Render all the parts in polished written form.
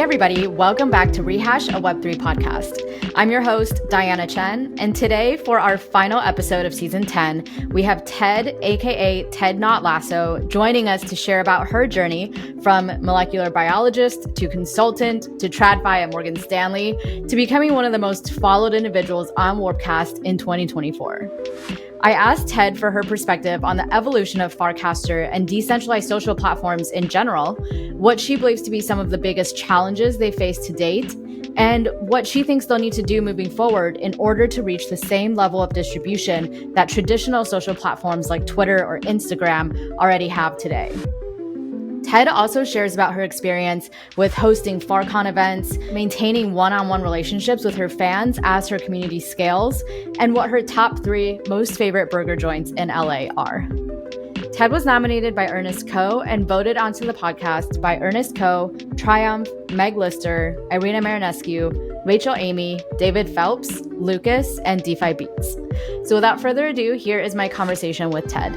everybody, welcome back to Rehash, a Web3 podcast. I'm your host, Diana Chen, and today for our final episode of Season 10, we have Ted, aka tednotlasso, joining us to share about her journey from molecular biologist to consultant to TradFi at Morgan Stanley to becoming one of the most followed individuals on Warpcast in 2024. I asked Ted for her perspective on the evolution of Farcaster and decentralized social platforms in general, what she believes to be some of the biggest challenges they face to date, and what she thinks they'll need to do moving forward in order to reach the same level of distribution that traditional social platforms like Twitter or Instagram already have today. Ted also shares about her experience with hosting Farcon events, maintaining one-on-one relationships with her fans as her community scales, and what her top 3 most favorite burger joints in LA are. Ted was nominated by Ernest Co. and voted onto the podcast by Ernest Co., Triumph, Meg Lister, Irina Marinescu, Rachel Amy, David Phelps, Lucas, and DeFi Beats. So without further ado, here is my conversation with Ted.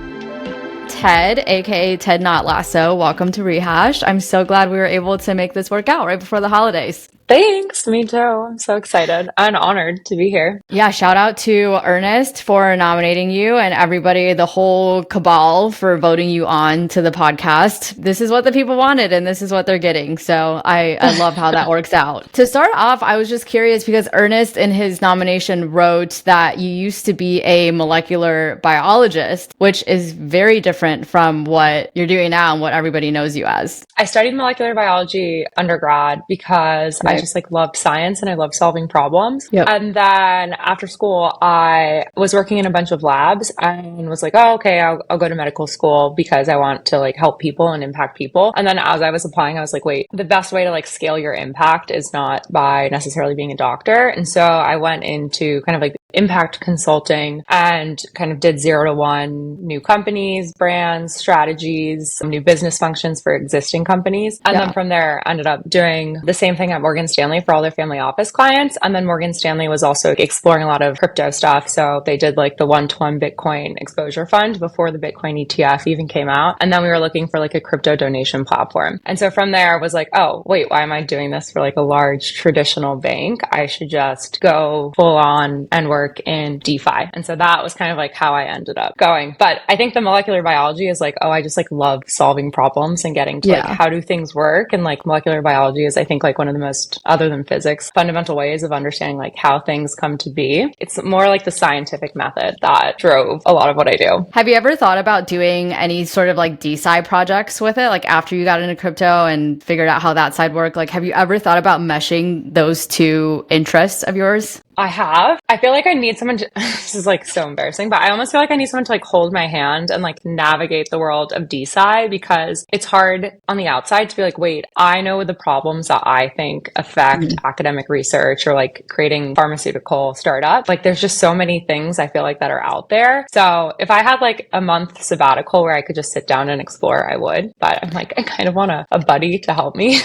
Ted, aka tednotlasso, welcome to Rehash. I'm so glad we were able to make this work out right before the holidays. Thanks, me too. I'm so excited and honored to be here. Yeah, shout out to Ernest for nominating you and everybody, the whole cabal for voting you on to the podcast. This is what the people wanted and this is what they're getting. So I love how that works out. To start off, I was just curious because Ernest in his nomination wrote that you used to be a molecular biologist, which is very different from what you're doing now and what everybody knows you as. I studied molecular biology undergrad because I just love science and I love solving problems. Yep. And then after school, I was working in a bunch of labs and was like, oh, okay, I'll go to medical school because I want to help people and impact people. And then as I was applying, I was like, wait, the best way to scale your impact is not by necessarily being a doctor. And so I went into kind of impact consulting and kind of did 0 to 1 new companies, brands, strategies, some new business functions for existing companies. And then from there, ended up doing the same thing at Morgan Stanley for all their family office clients. And then Morgan Stanley was also exploring a lot of crypto stuff. So they did the 1-to-1 Bitcoin exposure fund before the Bitcoin ETF even came out. And then we were looking for a crypto donation platform. And so from there I was like, oh, wait, why am I doing this for a large traditional bank? I should just go full on and work in DeFi. And so that was kind of how I ended up going. But I think the molecular biology is I just love solving problems and getting to how do things work. And molecular biology is I think one of the most, other than physics, fundamental ways of understanding how things come to be. It's more the scientific method that drove a lot of what I do. Have you ever thought about doing any sort of DeSci projects with it? After you got into crypto and figured out how that side worked, have you ever thought about meshing those two interests of yours? I have. I feel I need someone to, this is so embarrassing, but I almost feel I need someone to hold my hand and navigate the world of DeSci because it's hard on the outside to be wait, I know the problems that I think affect academic research or creating pharmaceutical startup. There's just so many things I feel that are out there. So if I had a month sabbatical where I could just sit down and explore, I would. But I'm I kind of want a buddy to help me.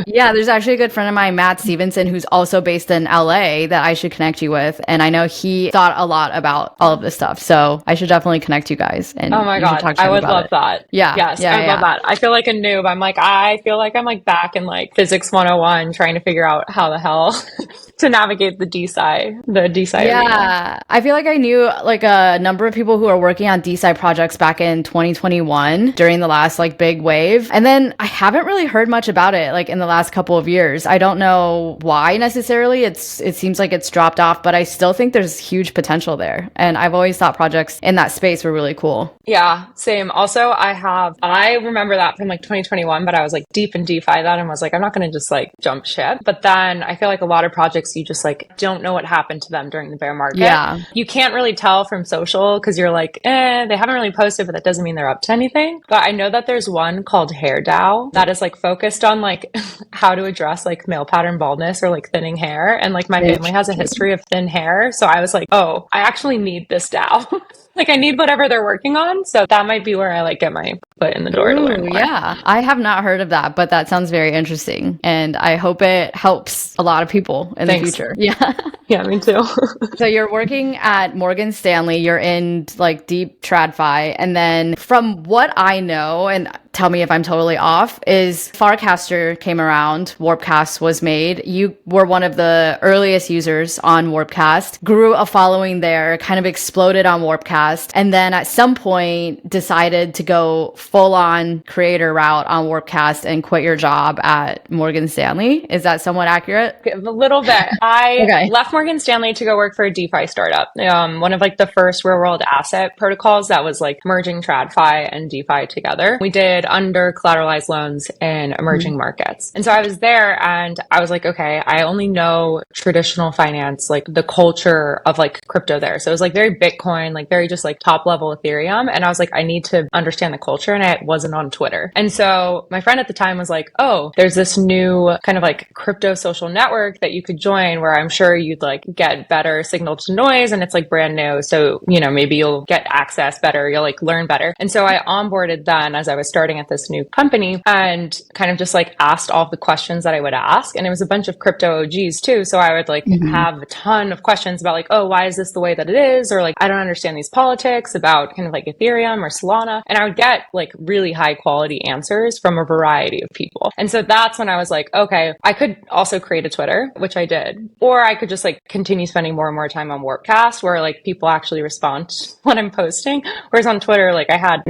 Yeah, there's actually a good friend of mine, Matt Stevenson, who's also based in LA that I should connect you with. And I know he thought a lot about all of this stuff. So I should definitely connect you guys. And oh my God, I would love that. Yeah. Yes, I would love that. I feel like a noob. I feel I'm back in physics 101 trying to figure out how the hell to navigate the DeSci Yeah. arena. I feel I knew a number of people who are working on DeSci projects back in 2021 during the last big wave. And then I haven't really heard much about it in the last couple of years. I don't know why necessarily. It seems it's dropped off, but I still think there's huge potential there. And I've always thought projects in that space were really cool. Yeah, same. Also, I remember that from 2021, but I was deep in DeFi then and was I'm not going to just jump ship. But then I feel a lot of projects, you just don't know what happened to them during the bear market. Yeah. You can't really tell from social because you're they haven't really posted, but that doesn't mean they're up to anything. But I know that there's one called Hair DAO that is focused on how to address male pattern baldness or thinning hair. And my family has a history of thin hair. So I was oh, I actually need this DAO. I need whatever they're working on. So that might be where I get my foot in the door to learn more. Yeah. I have not heard of that, but that sounds very interesting. And I hope it helps a lot of people in the future. Yeah. Yeah, me too. So you're working at Morgan Stanley. You're in deep TradFi. And then from what I know, and tell me if I'm totally off, is Farcaster came around, Warpcast was made. You were one of the earliest users on Warpcast, grew a following there, kind of exploded on Warpcast, and then at some point decided to go full on creator route on Warpcast and quit your job at Morgan Stanley. Is that somewhat accurate? A little bit. I left Morgan Stanley to go work for a DeFi startup. One of like the first real world asset protocols that was like merging TradFi and DeFi together. We did under collateralized loans in emerging markets. And so I was there and I was like, okay, I only know traditional finance, like the culture of like crypto there. So it was like very Bitcoin, like very just like top level Ethereum. And I was like, I need to understand the culture, and I wasn't on Twitter. And so my friend at the time was like, oh, there's this new kind of like crypto social network that you could join where I'm sure you'd like get better signal to noise, and it's like brand new. So, you know, maybe you'll get access better, you'll like learn better. And so I onboarded then as I was starting at this new company and kind of just like asked all the questions that I would ask. And it was a bunch of crypto OGs too. So I would like have a ton of questions about like, oh, why is this the way that it is? Or like, I don't understand these politics about kind of like Ethereum or Solana. And I would get like really high quality answers from a variety of people. And so that's when I was like, okay, I could also create a Twitter, which I did, or I could just like continue spending more and more time on Warpcast where like people actually respond when I'm posting. Whereas on Twitter, like I had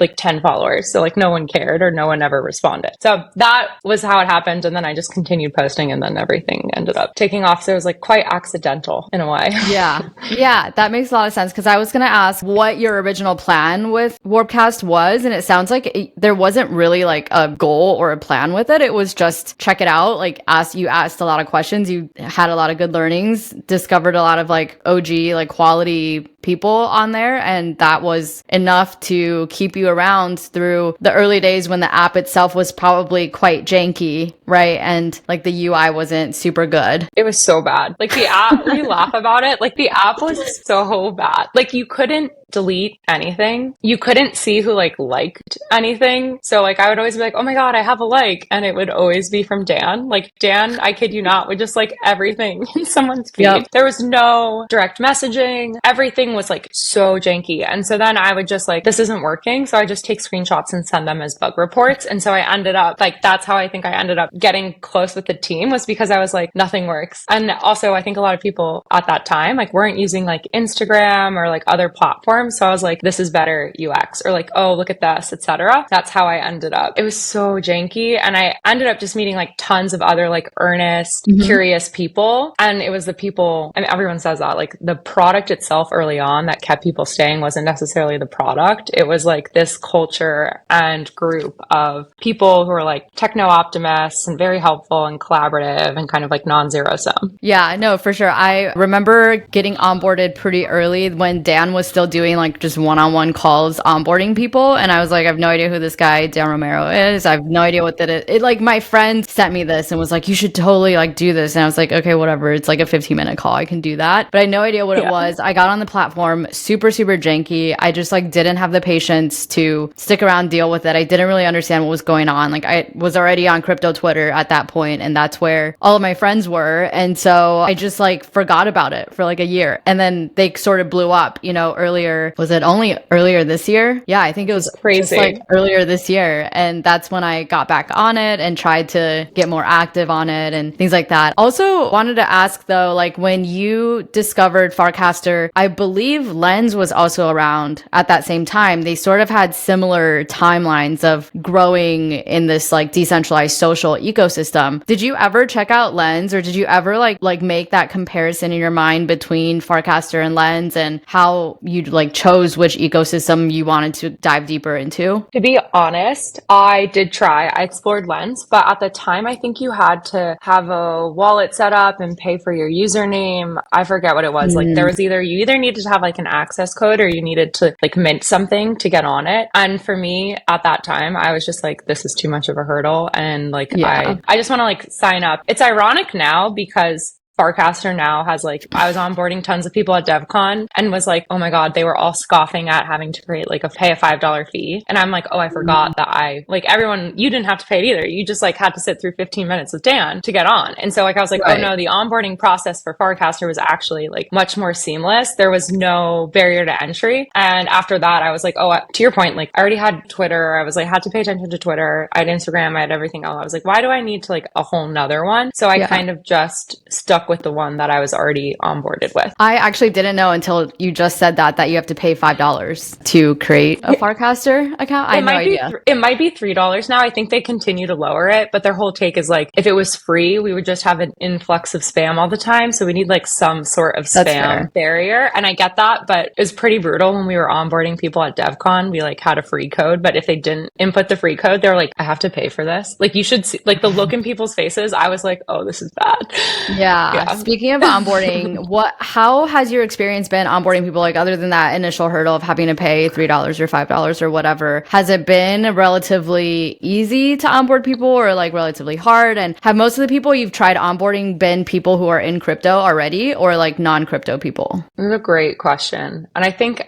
like 10 followers. So like no one cared or no one ever responded. So that was how it happened. And then I just continued posting and then everything ended up taking off. So it was like quite accidental in a way. Yeah. Yeah. That makes a lot of sense. Cause I was going to ask what your original plan with Warpcast was. And it sounds like there wasn't really like a goal or a plan with it. It was just check it out. Like you asked a lot of questions. You had a lot of good learnings, discovered a lot of like OG, like quality people on there. And that was enough to keep you around through the early days when the app itself was probably quite janky, right? And like the UI wasn't super good. It was so bad. Like the app, we laugh about it. Like the app was so bad. Like you couldn't delete anything. You couldn't see who like liked anything. So like I would always be like, oh my God, I have a like. And it would always be from Dan. Like Dan, I kid you not, would just like everything in someone's feed. Yep. There was no direct messaging. Everything was like so janky. And so then I would just like, this isn't working. So I just take screenshots and send them as bug reports. And so I ended up like, that's how I think I ended up getting close with the team, was because I was like, nothing works. And also I think a lot of people at that time like weren't using like Instagram or like other platforms. So I was like, this is better UX, or like, oh, look at this, etc. That's how I ended up. It was so janky. And I ended up just meeting like tons of other like earnest, curious people. And it was the people, I mean, everyone says that like the product itself early on that kept people staying wasn't necessarily the product. It was like this culture and group of people who were like techno optimists and very helpful and collaborative and kind of like non-zero sum. Yeah, no, for sure. I remember getting onboarded pretty early when Dan was still doing like just one-on-one calls onboarding people, and I was like, I have no idea who this guy Dan Romero is. I have no idea what that is. It like my friend sent me this and was like, you should totally like do this, and I was like, okay, whatever, it's like a 15-minute call, I can do that. But I had no idea what it was. I got on the platform, super janky. I just like didn't have the patience to stick around, deal with it. I didn't really understand what was going on. Like I was already on crypto Twitter at that point, and that's where all of my friends were, and so I just like forgot about it for like a year, and then they sort of blew up, you know, earlier. Was it only earlier this year? Yeah, I think it was crazy. Like earlier this year. And that's when I got back on it and tried to get more active on it and things like that. Also wanted to ask though, like when you discovered Farcaster, I believe Lens was also around at that same time. They sort of had similar timelines of growing in this like decentralized social ecosystem. Did you ever check out Lens, or did you ever like make that comparison in your mind between Farcaster and Lens and how you like chose which ecosystem you wanted to dive deeper into? To be honest, I did try. I explored Lens, but at the time, I think you had to have a wallet set up and pay for your username. I forget what it was. Like there was you either needed to have like an access code or you needed to like mint something to get on it. And for me at that time, I was just like, this is too much of a hurdle. And like, I just want to like sign up. It's ironic now because Farcaster now has like, I was onboarding tons of people at DevCon and was like, oh my God, they were all scoffing at having to create like pay a $5 fee. And I'm like, oh, I forgot that everyone, you didn't have to pay it either. You just like had to sit through 15 minutes with Dan to get on. And so like, I was like, oh no, the onboarding process for Farcaster was actually like much more seamless. There was no barrier to entry. And after that, I was like, oh, to your point, like I already had Twitter. I was like, had to pay attention to Twitter. I had Instagram. I had everything else. I was like, why do I need to like a whole nother one? So I kind of just stuck with the one that I was already onboarded with. I actually didn't know until you just said that you have to pay $5 to create a Farcaster account. I had no idea. It might be $3 now. I think they continue to lower it, but their whole take is like, if it was free, we would just have an influx of spam all the time. So we need like some sort of spam barrier. And I get that, but it was pretty brutal when we were onboarding people at DevCon. We like had a free code, but if they didn't input the free code, they're like, I have to pay for this. Like you should see like the look in people's faces. I was like, oh, this is bad. Yeah. Speaking of onboarding, how has your experience been onboarding people? Like other than that initial hurdle of having to pay $3 or $5 or whatever, has it been relatively easy to onboard people or like relatively hard? And have most of the people you've tried onboarding been people who are in crypto already or like non-crypto people? That's a great question. And I think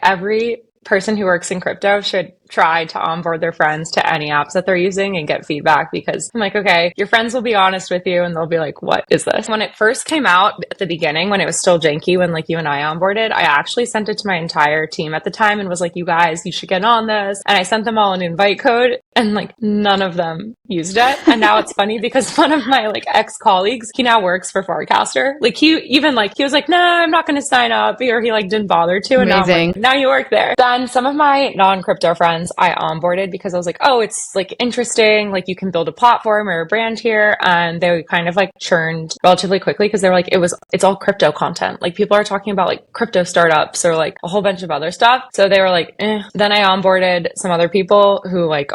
every person who works in crypto should try to onboard their friends to any apps that they're using and get feedback, because I'm like, okay, your friends will be honest with you and they'll be like, what is this? When it first came out at the beginning, when it was still janky, when like you and I onboarded, I actually sent it to my entire team at the time and was like, you guys, you should get on this. And I sent them all an invite code and like none of them used it. And now it's funny because one of my like ex-colleagues, he now works for Farcaster. Like he was like, no, I'm not going to sign up, or he like didn't bother to. And now I'm like, now you work there. Then some of my non-crypto friends I onboarded because I was like, oh, it's like interesting. Like you can build a platform or a brand here. And they kind of like churned relatively quickly because they were like, it's all crypto content. Like people are talking about like crypto startups or like a whole bunch of other stuff. So they were like, eh. Then I onboarded some other people who like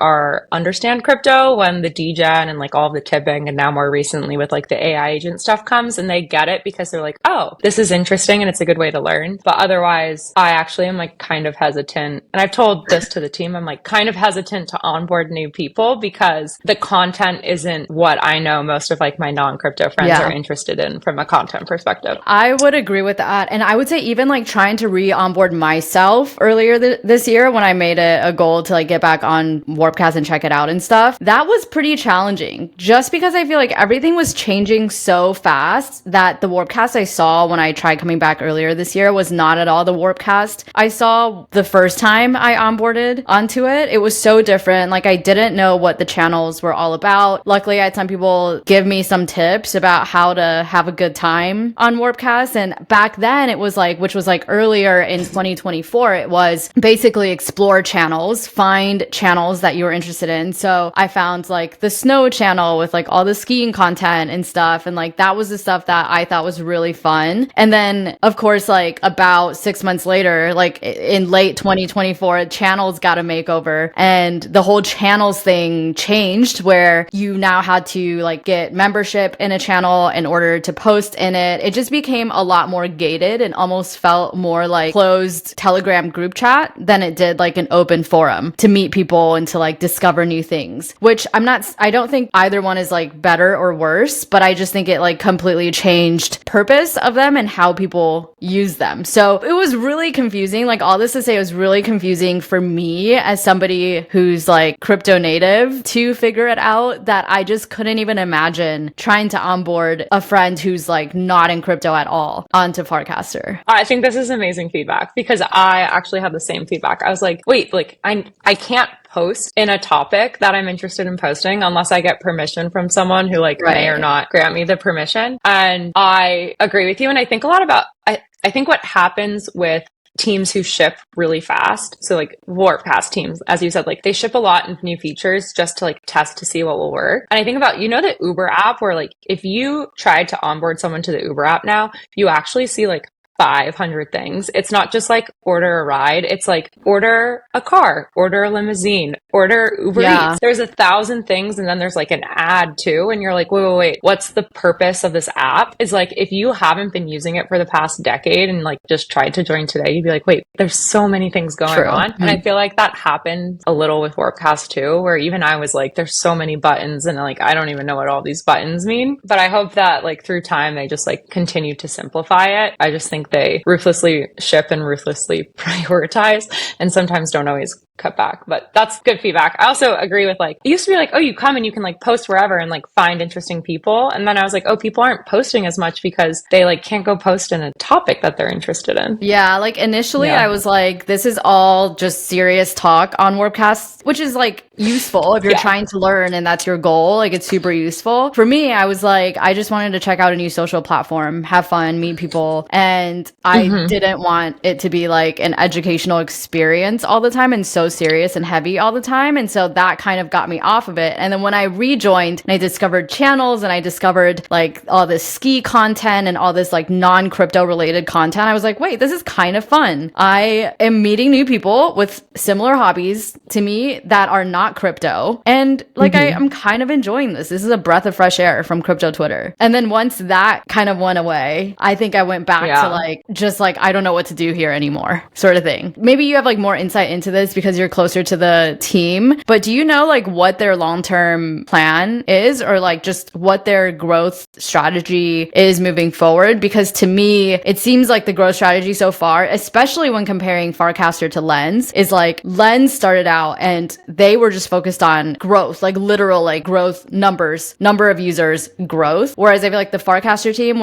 understand crypto when the degen and like all of the tipping and now more recently with like the AI agent stuff comes, and they get it because they're like, oh, this is interesting and it's a good way to learn. But otherwise, I actually am like kind of hesitant. And I've told this to the team. I'm like kind of hesitant to onboard new people because the content isn't what I know most of like my non-crypto friends are interested in from a content perspective. I would agree with that. And I would say even like trying to re-onboard myself earlier this year when I made it a goal to like get back on Warpcast and check it out and stuff, that was pretty challenging just because I feel like everything was changing so fast that the Warpcast I saw when I tried coming back earlier this year was not at all the Warpcast I saw the first time I onboarded onto it. It was so different. Like I didn't know what the channels were all about. Luckily, I had some people give me some tips about how to have a good time on Warpcast. And back then it was like, which was like earlier in 2024, it was basically explore channels, find channels that you were interested in. So I found like the snow channel with like all the skiing content and stuff. And like that was the stuff that I thought was really fun. And then of course, like about 6 months later, like in late 2024, channels got a makeover and the whole channels thing changed where you now had to like get membership in a channel in order to post in it. It just became a lot more gated and almost felt more like closed Telegram group chat than it did like an open forum to meet people and to like discover new things, which I don't think either one is like better or worse, but I just think it like completely changed purpose of them and how people use them. So it was really confusing. Like all this to say, it was really confusing for me as somebody who's like crypto native to figure it out, that I just couldn't even imagine trying to onboard a friend who's like not in crypto at all onto Farcaster. I think this is amazing feedback because I actually had the same feedback. I was like, wait, like I can't post in a topic that I'm interested in posting unless I get permission from someone who like may or not grant me the permission. And I agree with you. And I think a lot about, I think what happens with teams who ship really fast. So like Warpcast teams, as you said, like they ship a lot of new features just to like test to see what will work. And I think about, the Uber app where like if you tried to onboard someone to the Uber app now, you actually see like 500 things. It's not just like order a ride. It's like order a car, order a limousine, order Uber Eats. There's 1,000 things. And then there's like an ad too. And you're like, wait, what's the purpose of this app? Is like, if you haven't been using it for the past decade and like just tried to join today, you'd be like, wait, there's so many things going on. And I feel like that happened a little with Warpcast too, where even I was like, there's so many buttons and like, I don't even know what all these buttons mean. But I hope that like through time, they just like continue to simplify it. I just think they ruthlessly ship and ruthlessly prioritize and sometimes don't always cut back, but that's good feedback. I also agree with like, it used to be like, oh, you come and you can like post wherever and like find interesting people. And then I was like, oh, people aren't posting as much because they like can't go post in a topic that they're interested in. Yeah. Like initially I was like, this is all just serious talk on Warpcast, which is like useful if you're trying to learn and that's your goal. Like it's super useful. For me, I was like, I just wanted to check out a new social platform, have fun, meet people. And I didn't want it to be like an educational experience all the time and so serious and heavy all the time. And so that kind of got me off of it. And then when I rejoined and I discovered channels and I discovered like all this ski content and all this like non-crypto related content, I was like, wait, this is kind of fun. I am meeting new people with similar hobbies to me that are not crypto. And like, I'm kind of enjoying this. This is a breath of fresh air from crypto Twitter. And then once that kind of went away, I think I went back to like, just like, I don't know what to do here anymore sort of thing. Maybe you have like more insight into this because you're closer to the team, but do you know like what their long-term plan is or like just what their growth strategy is moving forward? Because to me, it seems like the growth strategy so far, especially when comparing Farcaster to Lens, is like Lens started out and they were just focused on growth, like literal like growth numbers, number of users, growth. Whereas I feel like the Farcaster team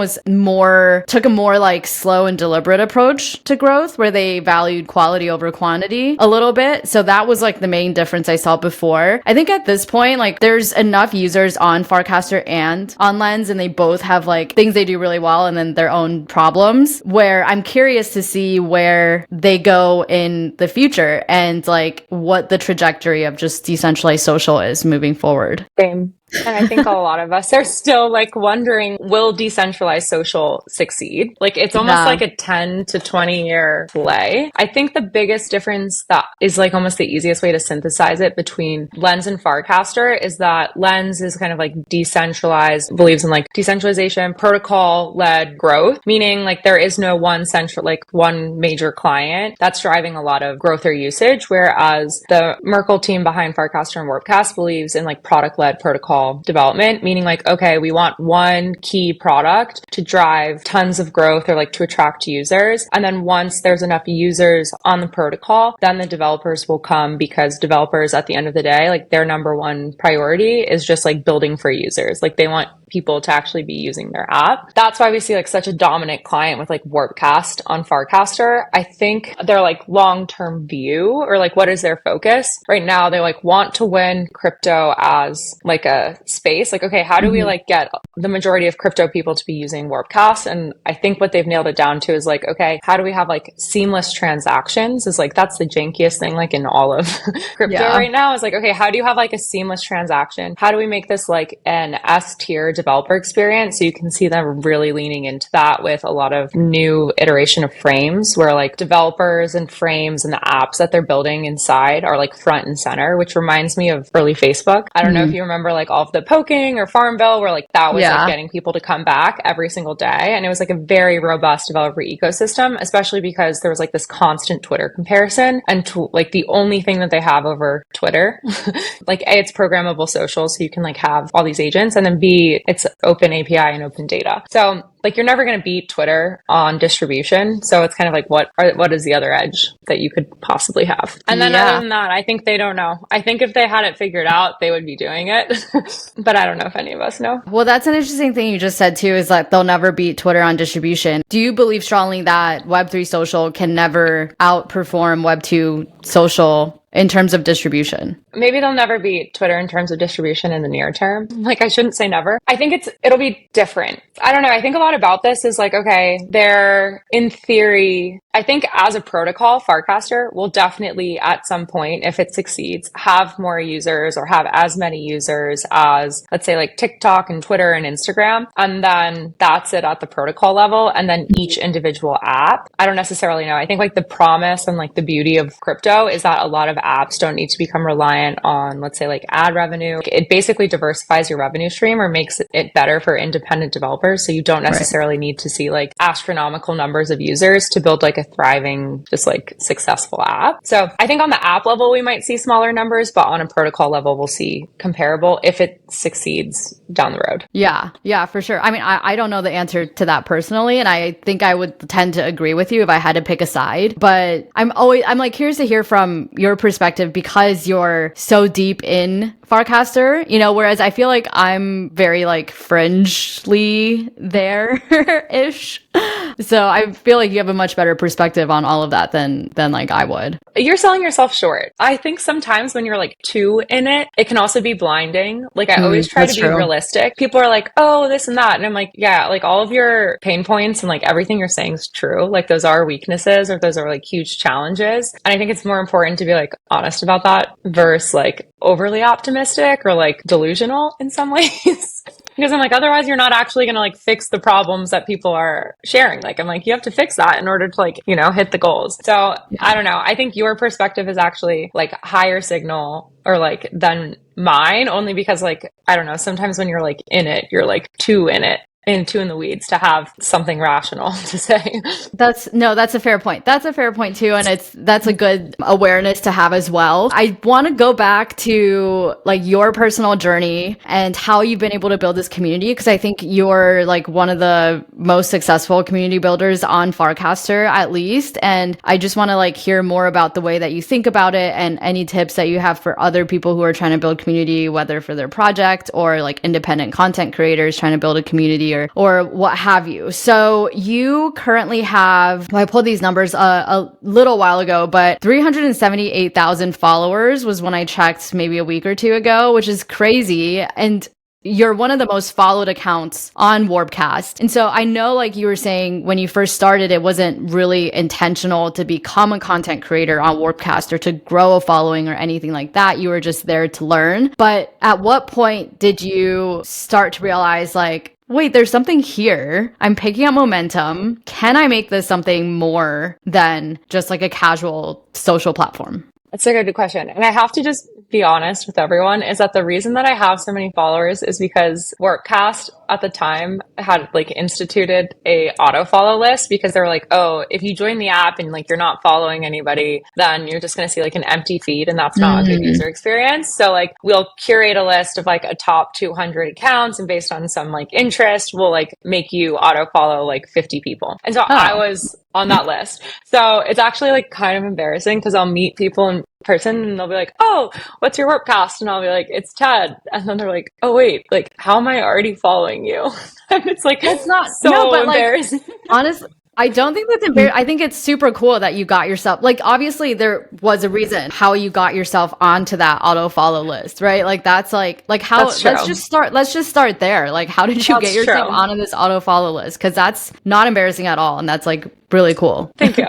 took a more like slow and deliberate approach to growth where they valued quality over quantity a little bit. So that was like the main difference I saw before. I think at this point, like there's enough users on Farcaster and on Lens, and they both have like things they do really well and then their own problems, where I'm curious to see where they go in the future and like what the trajectory of just decentralized social is moving forward. Same. And I think a lot of us are still like wondering, will decentralized social succeed? Like it's almost like a 10 to 20 year play. I think the biggest difference that is like almost the easiest way to synthesize it between Lens and Farcaster is that Lens is kind of like decentralized, believes in like decentralization, protocol led growth, meaning like there is no one major client that's driving a lot of growth or usage. Whereas the Merkle team behind Farcaster and Warpcast believes in like product led protocol development, meaning like, okay, we want one key product to drive tons of growth or like to attract users. And then once there's enough users on the protocol, then the developers will come, because developers at the end of the day, like their number one priority is just like building for users. Like they want people to actually be using their app. That's why we see like such a dominant client with like Warpcast on Farcaster. I think their like long-term view or like what is their focus right now, they like want to win crypto as like a space. Like, okay, how do we like get the majority of crypto people to be using Warpcast? And I think what they've nailed it down to is like, okay, how do we have like seamless transactions? Is like, that's the jankiest thing like in all of crypto right now, is like, okay, how do you have like a seamless transaction? How do we make this like an S tier developer experience? So you can see them really leaning into that with a lot of new iteration of frames where like developers and frames and the apps that they're building inside are like front and center, which reminds me of early Facebook. I don't know if you remember like all of the poking or Farmville, where like that was like getting people to come back every single day. And it was like a very robust developer ecosystem, especially because there was like this constant Twitter comparison. And like the only thing that they have over Twitter, like A, it's programmable social, so you can like have all these agents, and then B, it's open API and open data. So like you're never going to beat Twitter on distribution. So it's kind of like what is the other edge that you could possibly have? And then other than that, I think they don't know. I think if they had it figured out, they would be doing it. But I don't know if any of us know. Well, that's an interesting thing you just said too, is that they'll never beat Twitter on distribution. Do you believe strongly that Web3 social can never outperform Web2 social in terms of distribution? Maybe they'll never beat Twitter in terms of distribution in the near term. Like, I shouldn't say never. I think it'll be different. I don't know. I think a lot about this is like, okay, in theory, I think as a protocol, Farcaster will definitely at some point, if it succeeds, have more users or have as many users as, let's say, like TikTok and Twitter and Instagram. And then that's it at the protocol level. And then each individual app, I don't necessarily know. I think like the promise and like the beauty of crypto is that a lot of apps don't need to become reliant on, let's say, like ad revenue. It basically diversifies your revenue stream or makes it better for independent developers. So you don't necessarily need to see like astronomical numbers of users to build like a thriving, just like successful app. So I think on the app level, we might see smaller numbers, but on a protocol level, we'll see comparable if it succeeds down the road. Yeah, for sure. I mean, I don't know the answer to that personally, and I think I would tend to agree with you if I had to pick a side. But I'm like curious to hear from your perspective because you're so deep in Farcaster, you know, whereas I feel like I'm very like fringely there-ish. So I feel like you have a much better perspective on all of that than like I would. You're selling yourself short. I think sometimes when you're like too in it, it can also be blinding. Like I always try to be realistic. People are like, oh, this and that. And I'm like, yeah, like all of your pain points and like everything you're saying is true. Like those are weaknesses or those are like huge challenges. And I think it's more important to be like honest about that versus like overly optimistic or like delusional in some ways. Because I'm like, otherwise you're not actually going to like fix the problems that people are sharing. Like, I'm like, you have to fix that in order to like, you know, hit the goals. So I don't know. I think your perspective is actually like higher signal or like than mine only because like, I don't know, sometimes when you're like in it, you're like too in it. And too in the weeds to have something rational to say. That's a fair point. That's a fair point too. And that's a good awareness to have as well. I want to go back to like your personal journey and how you've been able to build this community. Cause I think you're like one of the most successful community builders on Farcaster at least. And I just want to like hear more about the way that you think about it and any tips that you have for other people who are trying to build community, whether for their project or like independent content creators trying to build a community or what have you. So you currently have, well, I pulled these numbers a little while ago, but 378,000 followers was when I checked maybe a week or two ago, which is crazy. And you're one of the most followed accounts on Warpcast. And so I know, like you were saying, when you first started, it wasn't really intentional to become a content creator on Warpcast or to grow a following or anything like that. You were just there to learn. But at what point did you start to realize like, wait, there's something here. I'm picking up momentum. Can I make this something more than just like a casual social platform? That's a good question. And I have to just be honest with everyone is that the reason that I have so many followers is because Warpcast at the time had like instituted a auto follow list because they were like, oh, if you join the app and like you're not following anybody, then you're just going to see like an empty feed and that's not a good user experience. So like we'll curate a list of like a top 200 accounts and based on some like interest, we'll like make you auto follow like 50 people. And so I was on that list. So it's actually like kind of embarrassing because I'll meet people in person and they'll be like, oh, what's your Warpcast? And I'll be like, it's Ted. And then they're like, oh wait, like how am I already following you? And it's like, it's not so embarrassing. Like, honestly, I don't think that's embarrassing. I think it's super cool that you got yourself, like, obviously there was a reason how you got yourself onto that auto follow list, right? Like, that's like how, let's just start there. Like, how did you get yourself onto this auto follow list? Cause that's not embarrassing at all. And that's like really cool. Thank you.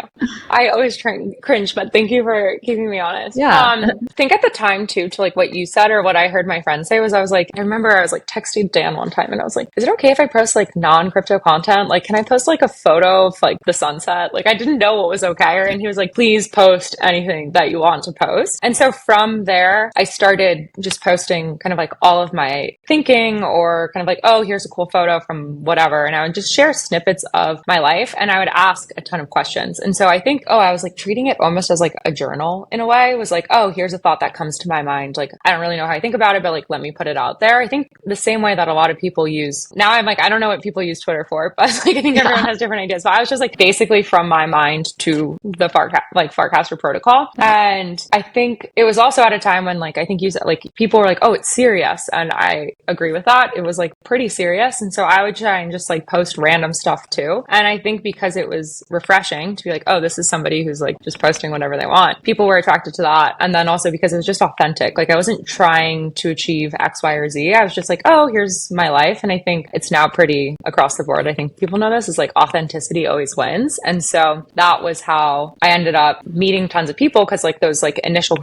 I always try and cringe, but thank you for keeping me honest. Yeah. I think at the time too, to like what you said or what I heard my friends say was I was like, I remember I was like texting Dan one time and I was like, is it okay if I post like non-crypto content? Like, can I post like a photo of like the sunset? Like, I didn't know what was okay. And he was like, please post anything that you want to post. And so from there, I started just posting kind of like all of my thinking or kind of like, oh, here's a cool photo from whatever. And I would just share snippets of my life and I would ask a ton of questions. And so I think, I was like treating it almost as like a journal in a way. It was like, oh, here's a thought that comes to my mind. Like, I don't really know how I think about it, but like, let me put it out there. I think the same way that a lot of people use, now I'm like, I don't know what people use Twitter for, but like, I think everyone has different ideas. So I was just like basically from my mind to the Farcaster protocol. And I think it was also at a time when like, I think like people were like, oh, it's serious. And I agree with that. It was like pretty serious. And so I would try and just like post random stuff too. And I think because it was was refreshing to be like, oh, this is somebody who's like just posting whatever they want. People were attracted to that. And then also because it was just authentic. Like I wasn't trying to achieve X, Y, or Z. I was just like, oh, here's my life. And I think it's now pretty across the board. I think people know this is like authenticity always wins. And so that was how I ended up meeting tons of people, because like those like initial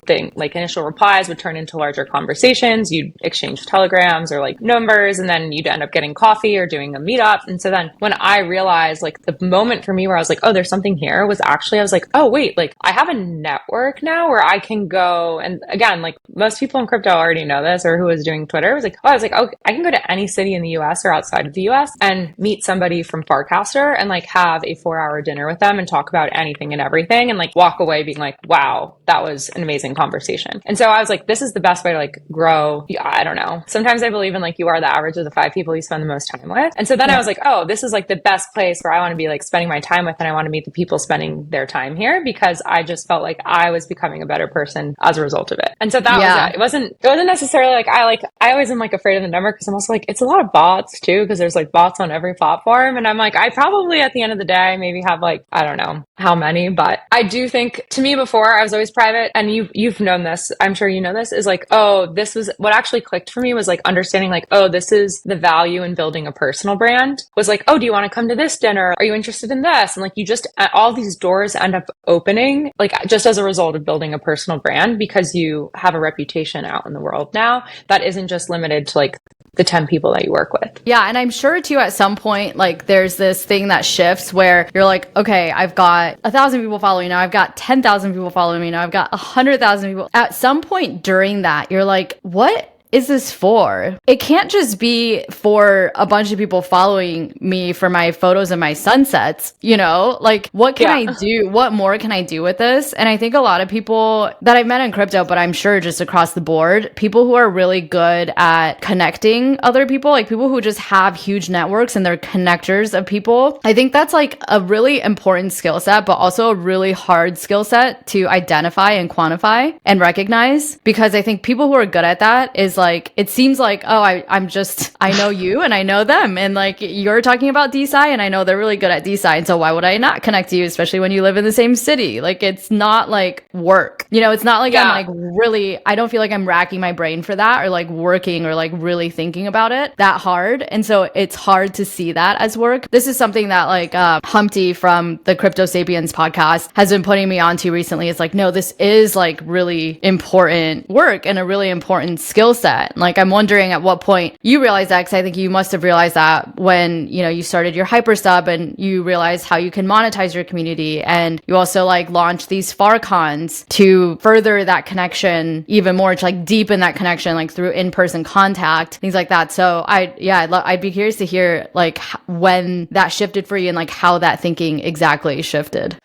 replies would turn into larger conversations. You'd exchange telegrams or like numbers, and then you'd end up getting coffee or doing a meetup. And so then when I realized like the moment for me where I was like, oh, there's something here, was actually, I was like, oh, wait, like I have a network now where I can go. And again, like most people in crypto already know this, or who was doing Twitter, I was like, oh, I can go to any city in the US or outside of the US and meet somebody from Farcaster and like have a 4-hour dinner with them and talk about anything and everything, and like walk away being like, wow, that was an amazing conversation. And so I was like, this is the best way to like grow. I don't know. Sometimes I believe in like you are the average of the 5 people you spend the most time with. And so then I was like, oh, this is like the best place where I want to be like spending my time with, and I want to meet the people spending their time here, because I just felt like I was becoming a better person as a result of it. And so that was it. It wasn't necessarily like I always am like afraid of the number, because I'm also like, it's a lot of bots too, because there's like bots on every platform. And I'm like, I probably at the end of the day maybe have like, I don't know how many, but I do think, to me, before I was always private, and you've known this, I'm sure you know this, is like, oh, this was what actually clicked for me, was like understanding like, oh, this is the value in building a personal brand, was like, oh, do you want to come to this dinner? Are you interested in this? And like, you just, all these doors end up opening, like just as a result of building a personal brand, because you have a reputation out in the world now that isn't just limited to like the 10 people that you work with. Yeah. And I'm sure too, at some point, like there's this thing that shifts where you're like, okay, I've got 1,000 people following me now. I've got 10,000 people following me now. I've got 100,000 people. At some point during that, you're like, what is this for? It can't just be for a bunch of people following me for my photos and my sunsets, you know? Like, what can I do? What more can I do with this? And I think a lot of people that I've met in crypto, but I'm sure just across the board, people who are really good at connecting other people, like people who just have huge networks and they're connectors of people. I think that's like a really important skill set, but also a really hard skill set to identify and quantify and recognize, because I think people who are good at that is like, it seems like, oh, I know you and I know them, and like you're talking about DeSci and I know they're really good at DeSci, and so why would I not connect to you, especially when you live in the same city? Like, it's not like work, you know, it's not like I'm like really, I don't feel like I'm racking my brain for that, or like working or like really thinking about it that hard. And so it's hard to see that as work. This is something that like Humpty from the Crypto Sapiens podcast has been putting me onto recently. It's like, no, this is like really important work and a really important skill set. Like, I'm wondering at what point you realized that, because I think you must have realized that when, you know, you started your hypersub and you realized how you can monetize your community, and you also like launched these Farcons to further that connection even more, to like deepen that connection, like through in-person contact, things like that. So I'd be curious to hear like when that shifted for you, and like how that thinking exactly shifted.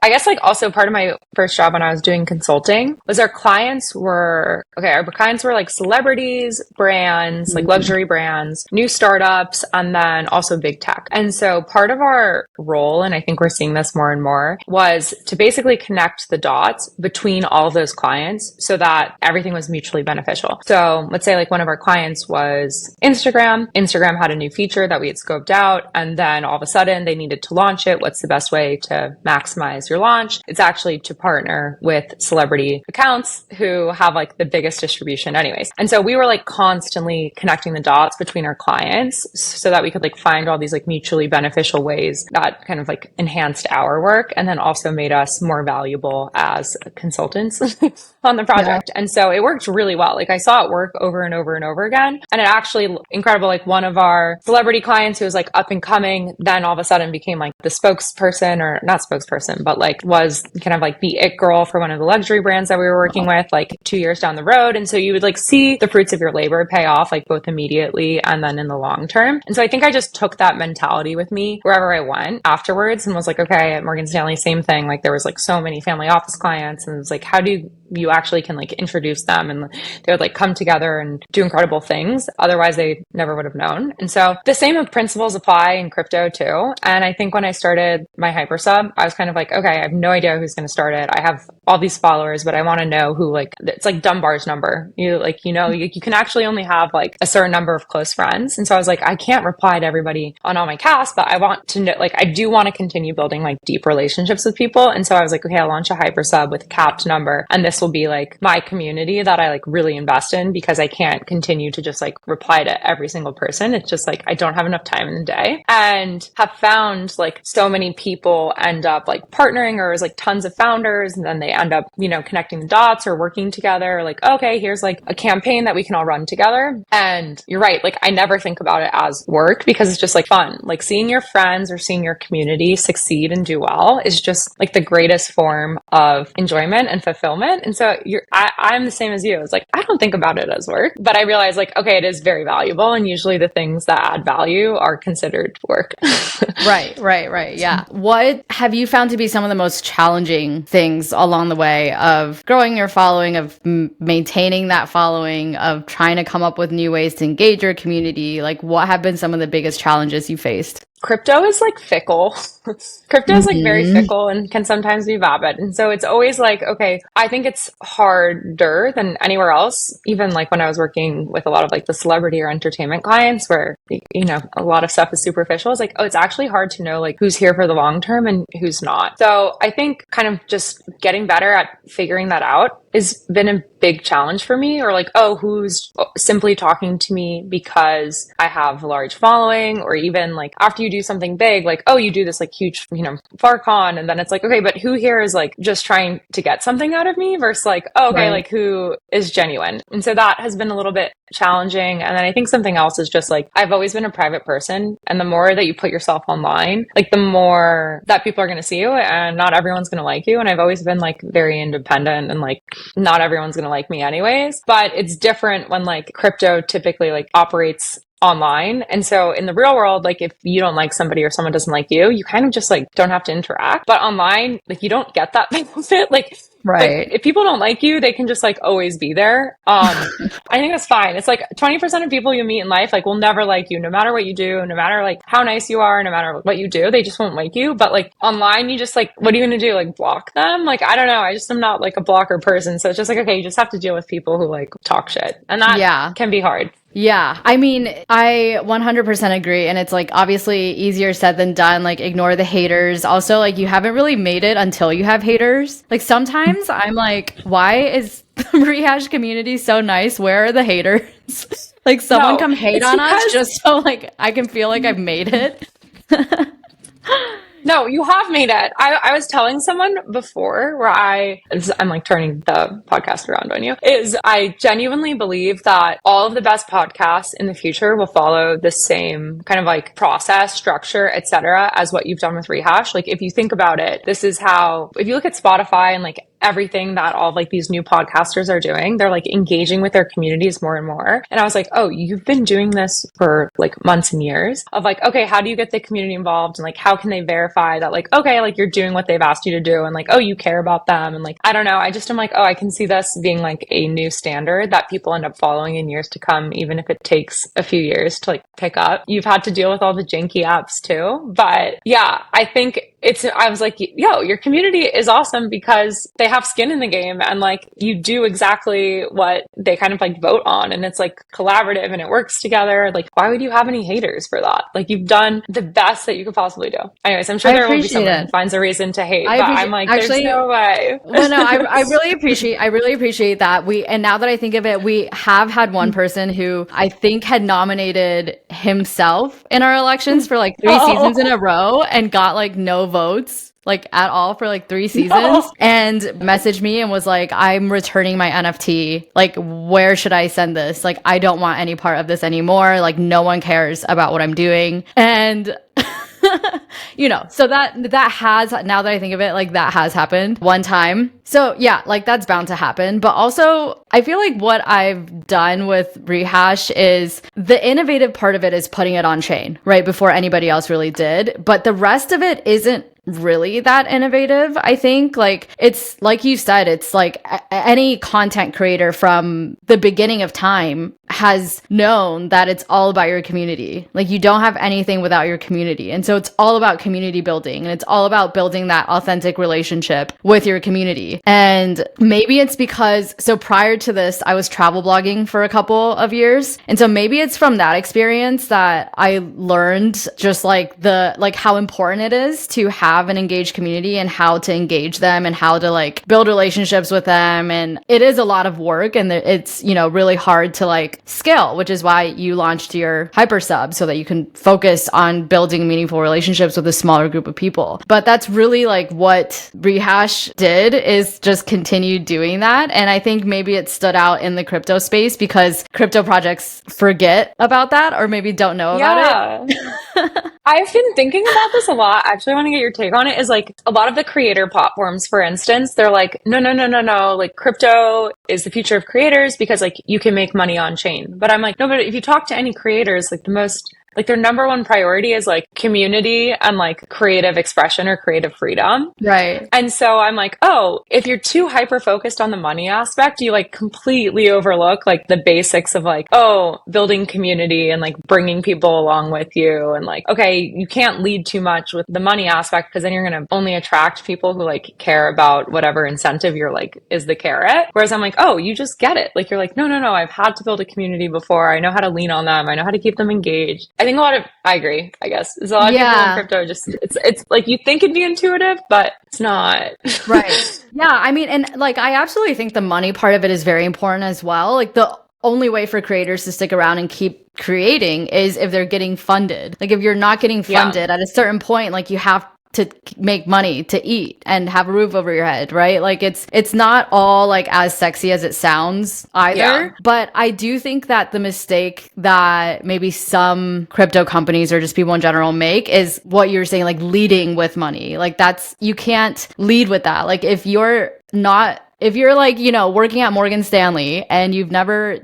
I guess like also part of my first job when I was doing consulting was our clients were like celebrities, brands, like luxury brands, new startups, and then also big tech. And so part of our role, and I think we're seeing this more and more, was to basically connect the dots between all of those clients so that everything was mutually beneficial. So let's say like one of our clients was Instagram. Instagram had a new feature that we had scoped out, and then all of a sudden they needed to launch it. What's the best way to maximize your launch? It's actually to partner with celebrity accounts who have like the biggest distribution anyways. And so we were like constantly connecting the dots between our clients so that we could like find all these like mutually beneficial ways that kind of like enhanced our work, and then also made us more valuable as consultants on the project. Yeah. And so it worked really well. Like I saw it work over and over and over again. And it actually incredible. Like one of our celebrity clients who was like up and coming, then all of a sudden became like the spokesperson, or not spokesperson, but like was kind of like the it girl for one of the luxury brands that we were working with like 2 years down the road. And so you would like see the fruits of your labor pay off, like both immediately and then in the long term. And so I think I just took that mentality with me wherever I went afterwards, and was like, okay, at Morgan Stanley, same thing. Like there was like so many family office clients, and it was like, how do you actually can like introduce them, and they would like come together and do incredible things. Otherwise they never would have known. And so the same principles apply in crypto too. And I think when I started my hypersub, I was kind of like, okay, I have no idea who's going to start it. I have all these followers, but I want to know who, like, it's like Dunbar's number. You you can actually only have like a certain number of close friends. And so I was like, I can't reply to everybody on all my casts, but I want to know, like, I do want to continue building like deep relationships with people. And so I was like, okay, I'll launch a hyper sub with a capped number. And this will be like my community that I like really invest in, because I can't continue to just like reply to every single person. It's just like, I don't have enough time in the day, and have found like so many people end up like partnering, or is like tons of founders. And then they end up, connecting the dots or working together. Like, okay, here's like a campaign that we can all run together. And you're right. Like, I never think about it as work, because it's just like fun. Like, seeing your friends or seeing your community succeed and do well is just like the greatest form of enjoyment and fulfillment. And so I'm the same as you. It's like, I don't think about it as work, but I realize like, okay, it is very valuable. And usually the things that add value are considered work. Right. Yeah. What have you found to be some of the most challenging things along the way of growing your following, of maintaining that following, of trying to come up with new ways to engage your community? Like, what have been some of the biggest challenges you faced? Crypto is like fickle. Crypto is like very fickle and can sometimes be vapid. And so it's always like, okay, I think it's harder than anywhere else. Even like when I was working with a lot of like the celebrity or entertainment clients where, a lot of stuff is superficial. It's like, oh, it's actually hard to know like who's here for the long term and who's not. So I think kind of just getting better at figuring that out has been a big challenge for me. Or like, oh, who's simply talking to me because I have a large following, or even like after you do something big, like, oh, you do this like huge, Farcon. And then it's like, okay, but who here is like just trying to get something out of me versus like, oh, okay, Right. like who is genuine? And so that has been a little bit challenging. And then I think something else is just like, I've always been a private person. And the more that you put yourself online, like the more that people are going to see you, and not everyone's going to like you. And I've always been like very independent, and like not everyone's going to like me anyways. But it's different when like crypto typically like operates online. And so in the real world, like if you don't like somebody or someone doesn't like you kind of just like don't have to interact. But online, like you don't get that benefit. Like, Right. if people don't like you, they can just like always be there. I think that's fine. It's like 20% of people you meet in life, like will never like you, no matter what you do, no matter like how nice you are, no matter what you do, they just won't like you. But like online, you just like, what are you going to do? Like block them? Like, I don't know. I just am not like a blocker person. So it's just like, okay, you just have to deal with people who like talk shit. And that can be hard. Yeah. I mean, I 100% agree. And it's like obviously easier said than done. Like ignore the haters. Also, like you haven't really made it until you have haters. Like sometimes I'm like, why is the Rehash community so nice? Where are the haters? Like someone come hate on us just so like I can feel like I've made it. No, you have made it. I was telling someone before where I'm like turning the podcast around on you, is I genuinely believe that all of the best podcasts in the future will follow the same kind of like process, structure, etc. as what you've done with Rehash. Like if you think about it, this is how, if you look at Spotify and like everything that all of like these new podcasters are doing, they're like engaging with their communities more and more. And I was like, oh, you've been doing this for like months and years of like, okay, how do you get the community involved? And like, how can they verify that like, okay, like you're doing what they've asked you to do? And like, oh, you care about them. And like, I don't know. I just am like, oh, I can see this being like a new standard that people end up following in years to come, even if it takes a few years to like pick up. You've had to deal with all the janky apps too. But yeah, I think I was like, yo, your community is awesome because they have skin in the game and like you do exactly what they kind of like vote on, and it's like collaborative and it works together. Like, why would you have any haters for that? Like, you've done the best that you could possibly do. Anyways, I'm sure there will be someone who finds a reason to hate, but I'm like, actually, there's no way. Well, no, I really appreciate that. And now that I think of it, we have had one person who I think had nominated himself in our elections for like 3 seasons in a row and got like no votes like at all for like 3 seasons and messaged me and was like, I'm returning my NFT. Like, where should I send this? Like, I don't want any part of this anymore. Like, no one cares about what I'm doing. And so that has, now that I think of it, like that has happened one time. So yeah, like that's bound to happen. But also I feel like what I've done with Rehash is the innovative part of it is putting it on chain, right? Before anybody else really did. But the rest of it isn't really that innovative. I think like it's like you said, it's like any content creator from the beginning of time has known that it's all about your community. Like you don't have anything without your community. And so it's all about community building, and it's all about building that authentic relationship with your community. And maybe it's because, so prior to this, I was travel blogging for a couple of years. And so maybe it's from that experience that I learned just like how important it is to have an engaged community and how to engage them and how to like build relationships with them. And it is a lot of work, and it's, you know, really hard to like scale, which is why you launched your hyper sub so that you can focus on building meaningful relationships with a smaller group of people. But that's really like what Rehash did, is just continue doing that. And I think maybe it stood out in the crypto space because crypto projects forget about that, or maybe don't know about it. I've been thinking about this a lot. I actually want to get your take on it. Is like a lot of the creator platforms, for instance, they're like, no. Like crypto is the future of creators because like you can make money on chain. But I'm like, no, but if you talk to any creators, like their number one priority is like community and like creative expression or creative freedom. Right. And so I'm like, oh, if you're too hyper focused on the money aspect, you like completely overlook like the basics of like, oh, building community and like bringing people along with you. And like, okay, you can't lead too much with the money aspect because then you're going to only attract people who like care about whatever incentive you're like is the carrot. Whereas I'm like, oh, you just get it. Like, you're like, no, I've had to build a community before. I know how to lean on them. I know how to keep them engaged. I think I agree, I guess. There's a lot of people in crypto just, it's like you think it'd be intuitive, but it's not. Right. Yeah. I mean, and like, I absolutely think the money part of it is very important as well. Like the only way for creators to stick around and keep creating is if they're getting funded. Like if you're not getting funded at a certain point, like you have to make money to eat and have a roof over your head, right? Like it's not all like as sexy as it sounds either. But I do think that the mistake that maybe some crypto companies or just people in general make is what you're saying, like leading with money. Like you can't lead with that. Like if you're like, you know, working at Morgan Stanley and you've never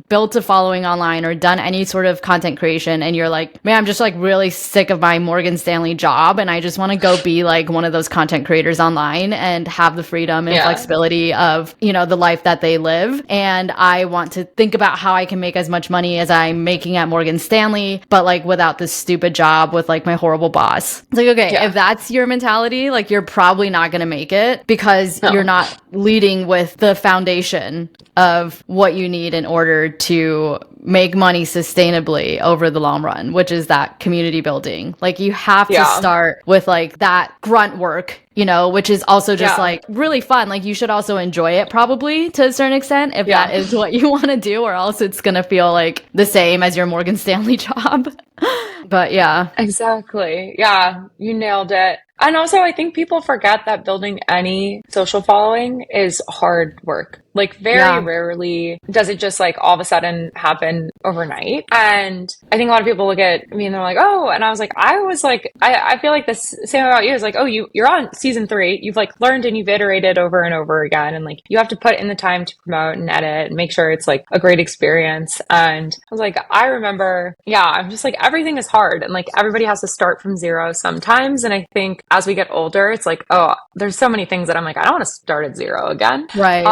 built a following online or done any sort of content creation, and you're like, man, I'm just like really sick of my Morgan Stanley job and I just want to go be like one of those content creators online and have the freedom and flexibility of, you know, the life that they live. And I want to think about how I can make as much money as I'm making at Morgan Stanley, but like without this stupid job with like my horrible boss. It's like, okay, if that's your mentality, like you're probably not going to make it because you're not leading with the foundation of what you need in order to make money sustainably over the long run, which is that community building. Like you have to start with like that grunt work, you know, which is also just like really fun. Like you should also enjoy it probably to a certain extent if that is what you want to do, or else it's going to feel like the same as your Morgan Stanley job. But yeah. Exactly. Yeah, you nailed it. And also, I think people forget that building any social following is hard work. Like very rarely does it just like all of a sudden happen overnight. And I think a lot of people look at me and they're like, oh, and I was like, I feel like this same about you is like, oh, you're on season 3. You've like learned and you've iterated over and over again. And like, you have to put in the time to promote and edit and make sure it's like a great experience. And I was like, I remember, I'm just like, everything is hard and like everybody has to start from zero sometimes. And I think as we get older, it's like, oh, there's so many things that I'm like, I don't want to start at zero again. Right.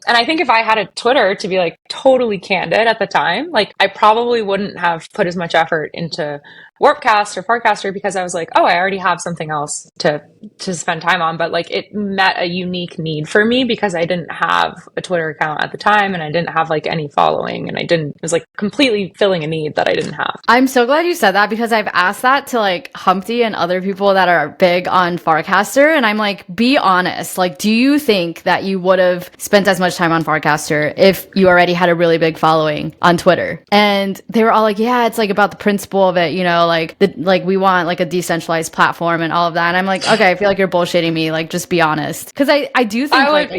And I think if I had a Twitter to be like totally candid at the time, like I probably wouldn't have put as much effort into Warpcast or Farcaster because I was like, oh, I already have something else to spend time on. But like it met a unique need for me because I didn't have a Twitter account at the time and I didn't have like any following and it was like completely filling a need that I didn't have. I'm so glad you said that because I've asked that to like Humpty and other people that are big on Farcaster. And I'm like, be honest. Like, do you think that you would have spent as much time on Farcaster if you already had a really big following on Twitter? And they were all like, yeah, it's like about the principle of it, you know, like we want like a decentralized platform and all of that. And I'm like, okay, I feel like you're bullshitting me. Like, just be honest. Cause I do think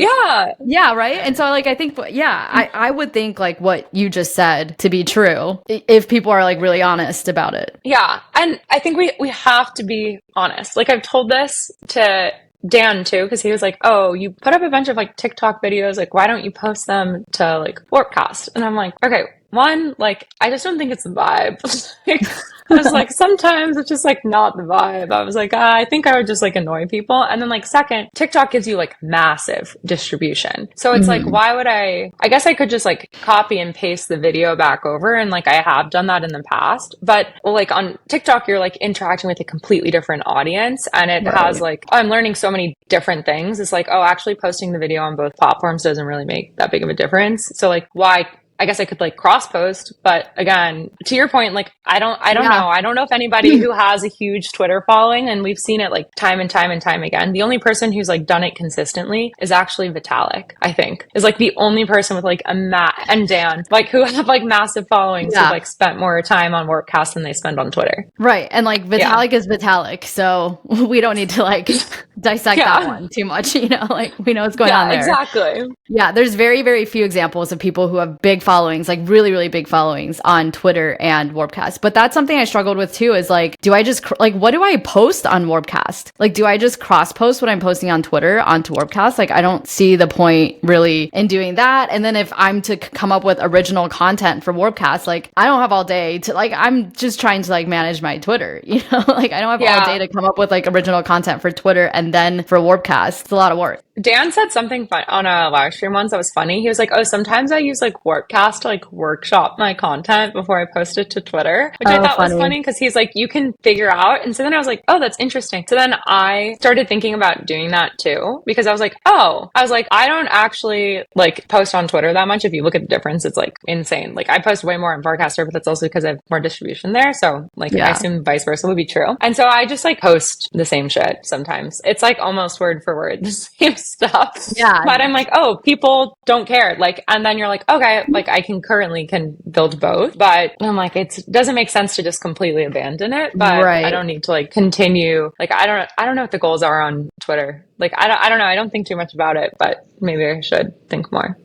yeah. Right. And so like, I think, I would think like what you just said to be true if people are like really honest about it. Yeah. And I think we have to be honest. Like I've told this to Dan too, because he was like, oh, you put up a bunch of like TikTok videos, like why don't you post them to like Warpcast? And I'm like, okay, one, like, I just don't think it's the vibe. Like, I was like, sometimes it's just like not the vibe. I was like, I think I would just like annoy people. And then like second, TikTok gives you like massive distribution. So it's like, why would I guess I could just like copy and paste the video back over. And like, I have done that in the past, but like on TikTok, you're like interacting with a completely different audience. And it has like, oh, I'm learning so many different things. It's like, oh, actually posting the video on both platforms doesn't really make that big of a difference. So like, why? I guess I could like cross post, but again, to your point, like I don't know. I don't know if anybody who has a huge Twitter following, and we've seen it like time and time and time again. The only person who's like done it consistently is actually Vitalik, I think, is like the only person with like and Dan, like who have like massive followings who like spent more time on Warpcast than they spend on Twitter. Right. And like Vitalik is Vitalik. So we don't need to like dissect that one too much, you know, like we know what's going on there. Exactly. Yeah. There's very, very few examples of people who have big followings, like really, really big followings on Twitter and Warpcast. But that's something I struggled with too, is like, do I just like, what do I post on Warpcast? Like, do I just cross post what I'm posting on Twitter onto Warpcast? Like, I don't see the point really in doing that. And then if I'm to come up with original content for Warpcast, like I don't have all day to like, I'm just trying to like manage my Twitter, you know, like I don't have all day to come up with like original content for Twitter and then for Warpcast. It's a lot of work. Dan said something fun on a live stream once that was funny. He was like, oh, sometimes I use like Warpcast to like workshop my content before I post it to Twitter, which I thought was funny because he's like, you can figure out. And so then I was like, oh, that's interesting. So then I started thinking about doing that too, because I was like, I don't actually like post on Twitter that much. If you look at the difference, it's like insane. Like I post way more on Farcaster, but that's also because I have more distribution there. So like I assume vice versa would be true. And so I just like post the same shit sometimes. It's like almost word for word the same stuff. Yeah. But I'm like, oh, people don't care. Like, and then you're like, okay, like I can build both, but I'm like, it doesn't make sense to just completely abandon it. But I don't need to like continue. Like, I don't know what the goals are on Twitter. Like, I don't know. I don't think too much about it, but maybe I should think more.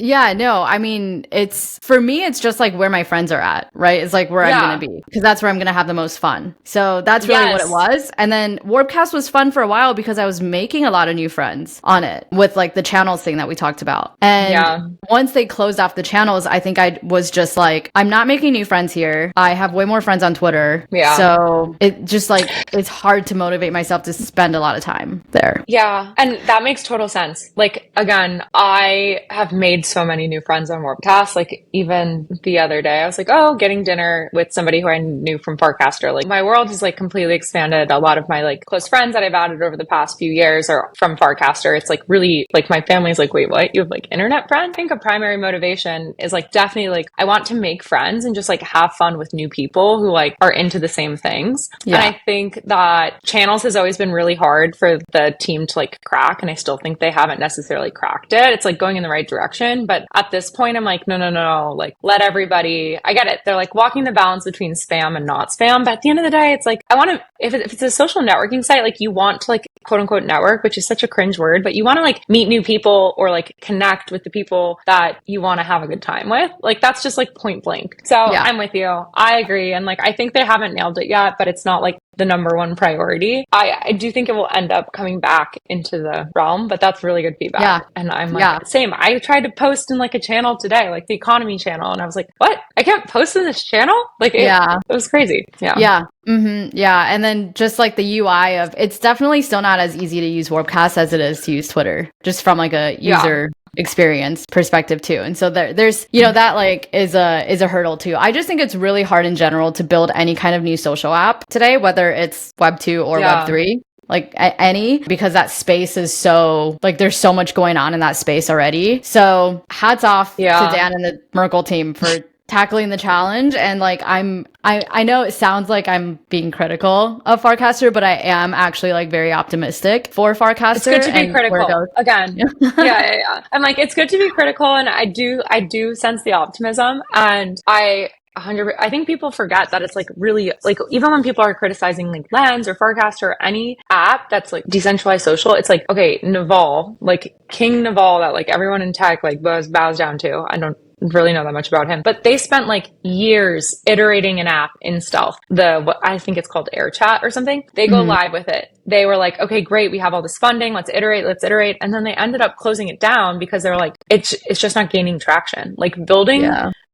Yeah, no, I mean, for me, it's just like where my friends are at, right? It's like where I'm going to be, because that's where I'm going to have the most fun. So that's really what it was. And then Warpcast was fun for a while because I was making a lot of new friends on it with like the channels thing that we talked about. And once they closed off the channels, I think I was just like, I'm not making new friends here. I have way more friends on Twitter. Yeah. So it just like, it's hard to motivate myself to spend a lot of time there. Yeah. And that makes total sense. Like, again, I have made so many new friends on Warpcast. Like even the other day, I was like, oh, getting dinner with somebody who I knew from Farcaster. Like my world has like completely expanded. A lot of my like close friends that I've added over the past few years are from Farcaster. It's like really like my family's like, wait, what? You have like internet friends? I think a primary motivation is like definitely like I want to make friends and just like have fun with new people who like are into the same things. Yeah. And I think that channels has always been really hard for the team to like crack. And I still think they haven't necessarily cracked it. It's like going in the right direction. But at this point, I'm like, no. Like, let everybody, I get it. They're like walking the balance between spam and not spam. But at the end of the day, it's like, I want to, if it's a social networking site, like you want to like quote unquote network, which is such a cringe word, but you want to like meet new people or like connect with the people that you want to have a good time with. Like, that's just like point blank. So I'm with you. I agree. And like, I think they haven't nailed it yet, but it's not like the number one priority. I do think it will end up coming back into the realm, but that's really good feedback. Yeah. And I'm like, same. I tried to post in like a channel today, like the economy channel. And I was like, what? I can't post in this channel? Like, it was crazy. Yeah. Yeah. Mm-hmm. Yeah. And then just like the UI of it's definitely still not as easy to use Warpcast as it is to use Twitter, just from like a user experience perspective too. And so there's, you know, that like is a hurdle too. I just think it's really hard in general to build any kind of new social app today, whether it's Web 2 or Web 3. Like any, because that space is so like there's so much going on in that space already. So hats off to Dan and the Merkle team for tackling the challenge. And like I know it sounds like I'm being critical of Farcaster, but I am actually like very optimistic for Farcaster. It's good to be critical again. Yeah. I'm like, it's good to be critical, and I do sense the optimism, and I think people forget that it's like really like even when people are criticizing like Lens or Farcaster or any app that's like decentralized social, it's like, okay, Naval, like King Naval that like everyone in tech like bows down to. I don't really know that much about him, but they spent like years iterating an app in stealth. What I think it's called Air Chat or something. They go live with it. They were like, okay, great. We have all this funding. Let's iterate. And then they ended up closing it down because they were like, it's just not gaining traction. Like building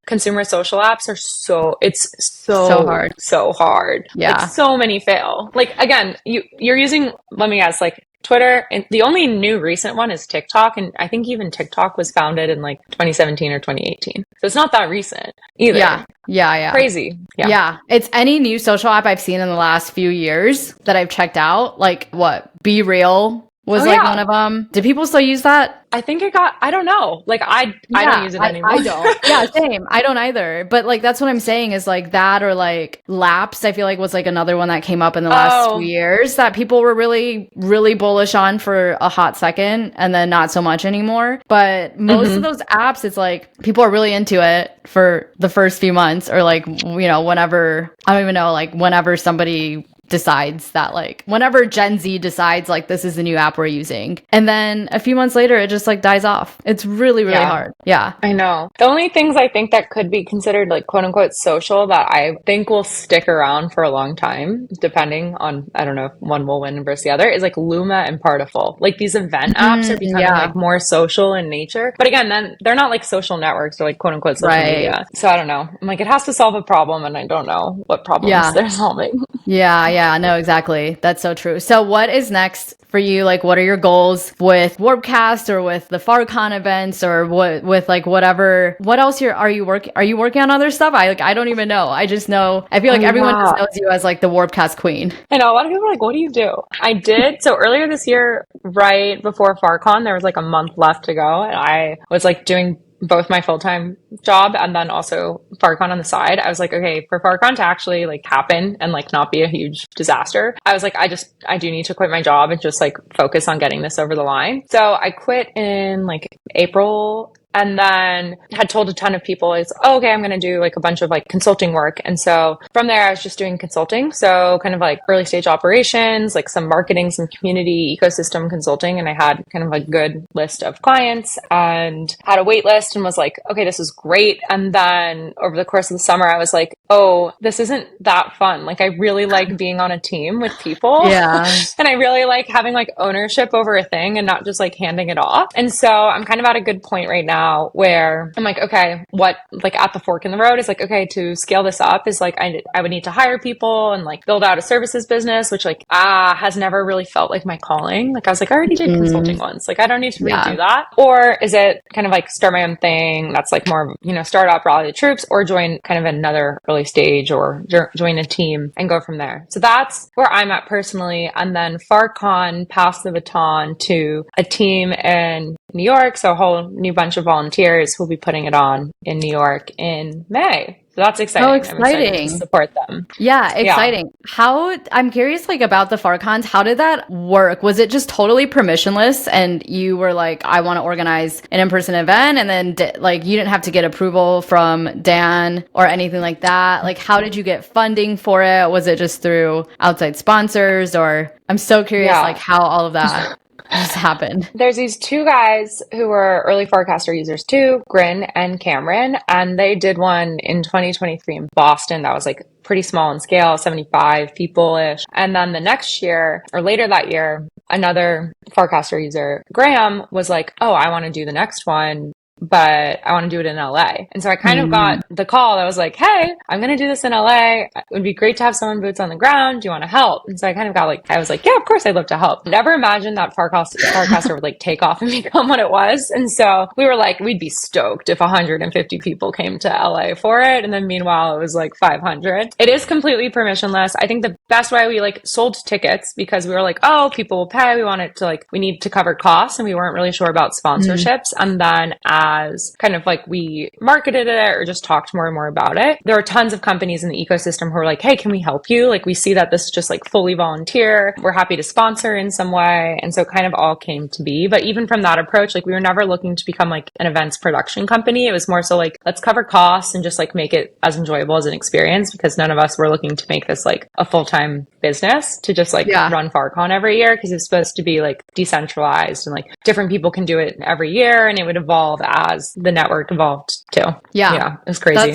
consumer social apps are it's So hard. so hard. Yeah. Like so many fail. Like again, you're using, let me guess, like Twitter, and the only new recent one is TikTok, and I think even TikTok was founded in like 2017 or 2018. So it's not that recent either. Yeah. Crazy. Yeah. It's any new social app I've seen in the last few years that I've checked out. Like what? Be Real was one of them. Do people still use that? I think I don't know. Like I don't use it anymore. I don't. Yeah, same. I don't either. But like, that's what I'm saying is like that, or like Laps, I feel like was like another one that came up in the last few years that people were really, really bullish on for a hot second and then not so much anymore. But most of those apps, it's like people are really into it for the first few months, or like, whenever, I don't even know, like whenever somebody decides that, like whenever Gen Z decides like this is the new app we're using, and then a few months later it just like dies off. It's really hard. Yeah, I know. The only things I think that could be considered like quote unquote social that I think will stick around for a long time, depending on, I don't know if one will win versus the other, is like Luma and Partiful. Like these event apps are becoming like more social in nature, but again, then they're not like social networks, they're like quote unquote social media. So I don't know, I'm like, it has to solve a problem, and I don't know what problems they're solving. Yeah, no, exactly. That's so true. So what is next for you? Like, what are your goals with Warpcast or with the Farcon events, or what with like whatever? What else are you working on other stuff? I don't even know. I just know, I feel like everyone just knows you as like the Warpcast queen. I know, a lot of people are like, what do you do? I did. So earlier this year, right before Farcon, there was like a month left to go, and I was like doing both my full-time job and then also Farcon on the side. I was like, okay, for Farcon to actually like happen and like not be a huge disaster, I was like, I do need to quit my job and just like focus on getting this over the line. So I quit in like April, and then had told a ton of people, okay, I'm going to do like a bunch of like consulting work. And so from there, I was just doing consulting. So kind of like early stage operations, like some marketing, some community ecosystem consulting. And I had kind of a good list of clients and had a wait list and was like, okay, this is great. And then over the course of the summer, I was like, oh, this isn't that fun. Like I really like being on a team with people. Yeah. And I really like having like ownership over a thing and not just like handing it off. And so I'm kind of at a good point right now where I'm like, okay, what, like at the fork in the road is like, okay, to scale this up is like, I would need to hire people and like build out a services business, which like, has never really felt like my calling. Like I was like, I already did consulting once. Like I don't need to redo that. Or is it kind of like start my own thing that's like more, start up, rally the troops, or join kind of another early stage, or join a team and go from there. So that's where I'm at personally. And then Farcon passed the baton to a team in New York. So a whole new bunch of volunteers who'll be putting it on in New York in May. So that's exciting. Oh, exciting. I'm excited to support them. Yeah, exciting. I'm curious like about the Farcons, how did that work? Was it just totally permissionless and you were like, I want to organize an in-person event, and then like you didn't have to get approval from Dan or anything like that? Like how did you get funding for it? Was it just through outside sponsors? Or I'm so curious like how all of that just happened. There's these two guys who were early Farcaster users too, Grin and Cameron, and they did one in 2023 in Boston that was like pretty small in scale, 75 people-ish. And then the next year, or later that year, another Farcaster user, Graham, was like, oh, I want to do the next one, but I want to do it in LA. And so I kind of got the call that was like, hey, I'm going to do this in LA. It would be great to have someone boots on the ground. Do you want to help? And so I kind of got like, I was like, yeah, of course I'd love to help. Never imagined that Farcaster would like take off and become what it was. And so we were like, we'd be stoked if 150 people came to LA for it. And then meanwhile, it was like 500. It is completely permissionless. I think the best way we like sold tickets, because we were like, oh, people will pay. We want it to like, we need to cover costs. And we weren't really sure about sponsorships. And then as kind of like we marketed it or just talked more and more about it, there are tons of companies in the ecosystem who are like, hey, can we help you? Like we see that this is just like fully volunteer. We're happy to sponsor in some way. And so it kind of all came to be. But even from that approach, like we were never looking to become like an events production company. It was more so like, let's cover costs and just like make it as enjoyable as an experience, because none of us were looking to make this like a full-time business to just like run Farcon every year, because it's supposed to be like decentralized and like different people can do it every year and it would evolve as the network evolved too. Yeah, it's crazy.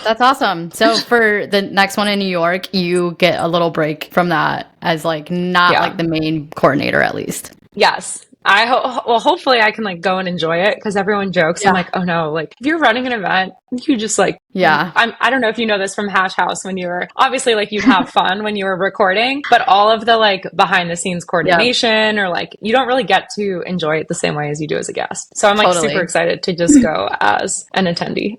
That's awesome. So for the next one in New York, you get a little break from that as like not like the main coordinator at least. Yes. Well, hopefully I can like go and enjoy it because everyone jokes. Yeah. I'm like, oh no, like if you're running an event, you just like, Yeah. I don't know if you know this from Hash House when you were obviously like you'd have fun when you were recording, but all of the like behind the scenes Yeah. coordination or like you don't really get to enjoy it the same way as you do as a guest. So I'm like super Totally. excited to just go as an attendee.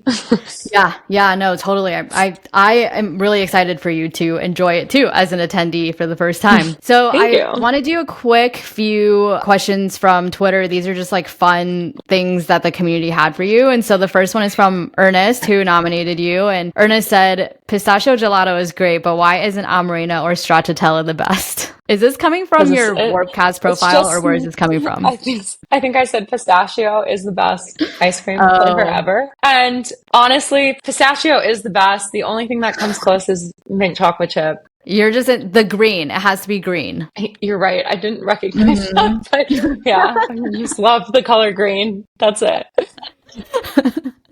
Yeah, yeah, no, totally. I am really excited for you to enjoy it too as an attendee for the first time. So Thank I you. want to do a quick few questions from Twitter. These are just like fun things that the community had for you. And so the first one is from Ernest, who nominated you. And Ernest said, pistachio gelato is great, but why isn't Amarena or Stracciatella the best? Is this coming from your Warpcast profile or where is this coming from? I think I said pistachio is the best ice cream flavor ever. And honestly, pistachio is the best. The only thing that comes close is mint chocolate chip. You're just the green. It has to be green. You're right. I didn't recognize that, but yeah, I just love the color green. That's it.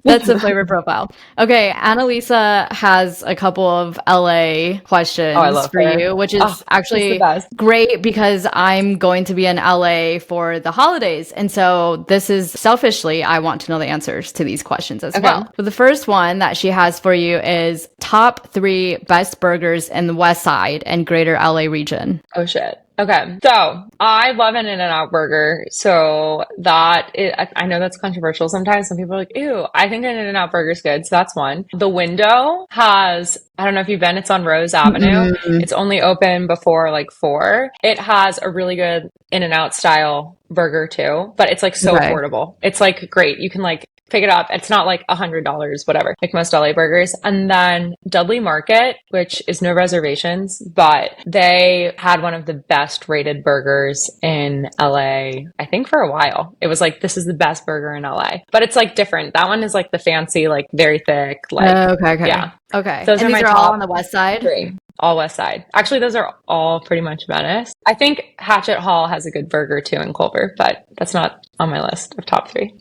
That's the flavor profile. Okay, Annalisa has a couple of LA questions for you, which is actually great because I'm going to be in LA for the holidays. And so this is selfishly, I want to know the answers to these questions as well. But the first one that she has for you is top 3 best burgers in the West Side and greater LA region. Oh shit. Okay. So I love an In-N-Out burger. So I know that's controversial sometimes. Some people are like, ew, I think an In-N-Out burger is good. So that's one. The Window has, I don't know if you've been, it's on Rose Avenue. It's only open before like 4. It has a really good In-N-Out style burger too, but it's like so affordable. It's like great. You can like pick it up. It's not like $100, whatever, like most LA burgers. And then Dudley Market, which is no reservations, but they had one of the best rated burgers in LA, I think for a while. It was like, this is the best burger in LA, but it's like different. That one is like the fancy, like very thick, like, yeah. Okay. Those and are these my are top all on the West Side? 3. All West Side. Actually, those are all pretty much Venice. I think Hatchet Hall has a good burger too in Culver, but that's not on my list of top 3.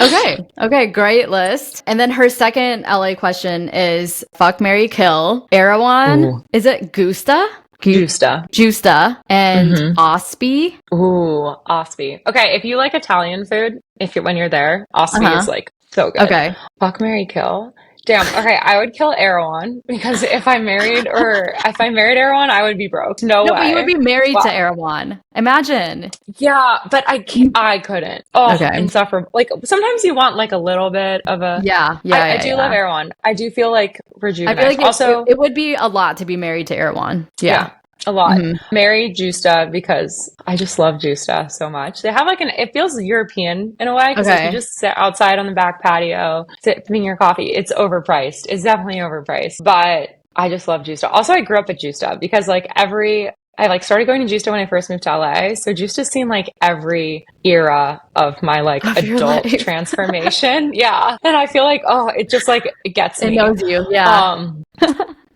Okay, great list. And then her second LA question is fuck, marry, kill. Erewhon. Is it Gusta? Justa and Osby. Ooh, Osby. Okay, if you like Italian food, when you're there, Osby is like so good. Okay. Fuck, marry, kill. Damn. Okay, I would kill Erewhon because if I married Erewhon, I would be broke. No way. But you would be married to Erewhon. Imagine. Yeah, but I couldn't. Oh, insufferable. Like sometimes you want like a little bit of a. I do love Erewhon. I do feel like rejuvenated. I feel like it would be a lot to be married to Erewhon. Yeah. A lot. Marry Justa because I just love Justa so much. They have like it feels European in a way because like, you just sit outside on the back patio, sipping your coffee. It's overpriced. It's definitely overpriced, but I just love Justa. Also, I grew up at Justa because like I like started going to Justa when I first moved to LA. So Justa's seen like every era of my like adult transformation. Yeah. And I feel like, it just like, it gets me. It knows you. Yeah.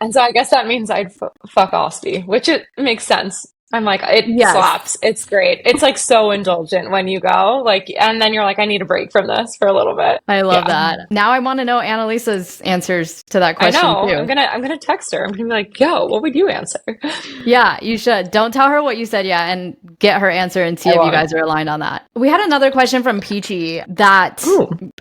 And so I guess that means I'd fuck Osby, which it makes sense. I'm like, it slaps. It's great. It's like so indulgent when you go, like, and then you're like, I need a break from this for a little bit. I love that. Now I want to know Annalisa's answers to that question. I know. Too. I'm gonna text her. I'm gonna be like, yo, what would you answer? Yeah, you should. Don't tell her what you said yet and get her answer and see if you guys are aligned on that. We had another question from Peachy that